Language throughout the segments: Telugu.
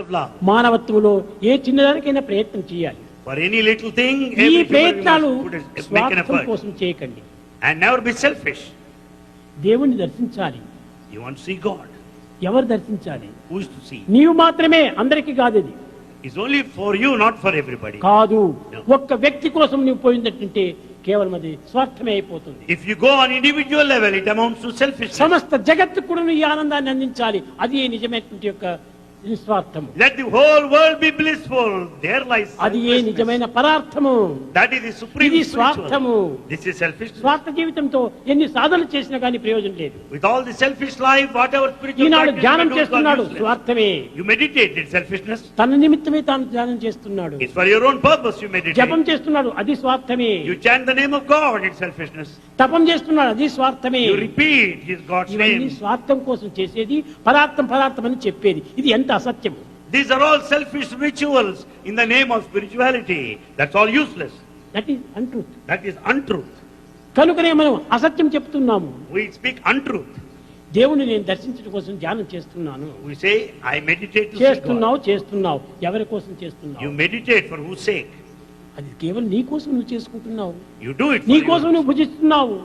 of love. మానవత్వంలో ఏ చిన్నదానికైనా ప్రయత్నం చేయాలి. For any little thing, ఈ every human ప్రయత్నాలు must make an స్వార్థం effort. కోసం చేయకండి. And never be selfish. దేవుణ్ణి దర్శించాలి. You want to see God. ఎవరు దర్శించాలి? Who is to see? నీవు మాత్రమే, అందరికీ కాదు. అది It's only for you, not for everybody. కాదు. No. ఒక్క వ్యక్తి కోసం నువ్వు పోయిందంటే కేవలం అది స్వార్థమే అయిపోతుంది. If you go on individual level, it amounts to selfishness. సమస్త జగత్తు కూడా నువ్వు ఈ ఆనందాన్ని అందించాలి. అది నిజమైనటువంటి యొక్క నిస్వార్థము. Let the whole world be blissful. There lies అది ఏ selfishness. నిజమైన పరార్థము. That is the supreme ఇది spiritual. స్వార్థము. This is selfishness. స్వార్థ జీవితంతో ఎన్ని సాధనలు చేసినా కానీ ప్రయోజనం లేదు. With all the selfish life, whatever spiritual Eenadu practice ధ్యానం you do is all చేస్తున్నాడు, useless. స్వార్థమే. You meditate, it's selfishness. తన నిమిత్తమే తాను ధ్యానం చేస్తున్నాడు. It's for your own purpose you meditate. జపం చేస్తున్నాడు, అది స్వార్థమే. You chant the name of God, it's selfishness. తపం చేస్తున్నాడు, అది స్వార్థమే. You repeat His God's ఇవన్నీ name. స్వార్థం కోసం చేసేది, పరార్థం అని చెప్పేది. ఇది ఎంత అసత్యము. These are all selfish rituals in the name of spirituality. That's all useless. That is untruth. That is untruth. కనుకనే మనం అసత్యం చెప్తున్నాము. We speak untruth. దేవుని నేను దర్శించడం కోసం ధ్యానం చేస్తున్నాను. We say, I meditate to see God. చేస్తున్నావు. ఎవరి కోసం చేస్తున్నావు? You meditate for whose sake? అది కేవలం నీ కోసం నువ్వు చేసుకుంటున్నావు. You do it నీ for కోసం your నువ్వు భుజిస్తున్నావు.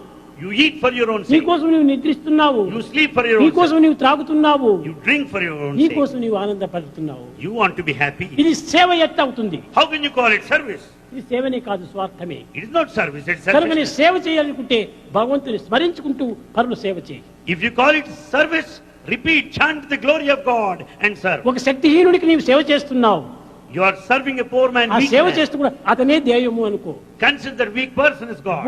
You eat for your own నీ sake. కోసం నువ్వు నిద్రిస్తున్నావు. You sleep for your నీ own కోసం sake. నువ్వు త్రాగుతున్నావు. You drink for your own నీ sake. కోసం నువ్వు ఆనందపడుతున్నావు. You want to be happy. ఇది సేవ ఎట్ట అవుతుంది? How can you call it service? ఇది సేవనే కాదు, స్వార్థమే. It is not service, it's కనుకనే selfishness. సేవ చేయాలనుకుంటే భగవంతుని స్మరించుకుంటూ పరులు సేవ చేయి. If you call it service, repeat, chant the glory of God and serve. ఒక శక్తిహీనుడికి నీవు సేవ చేస్తున్నావు. You are serving a poor man, ఆ weak సేవ man. చేస్తూ కూడా అతనే ధ్యేయము అనుకో. Consider that weak person is God.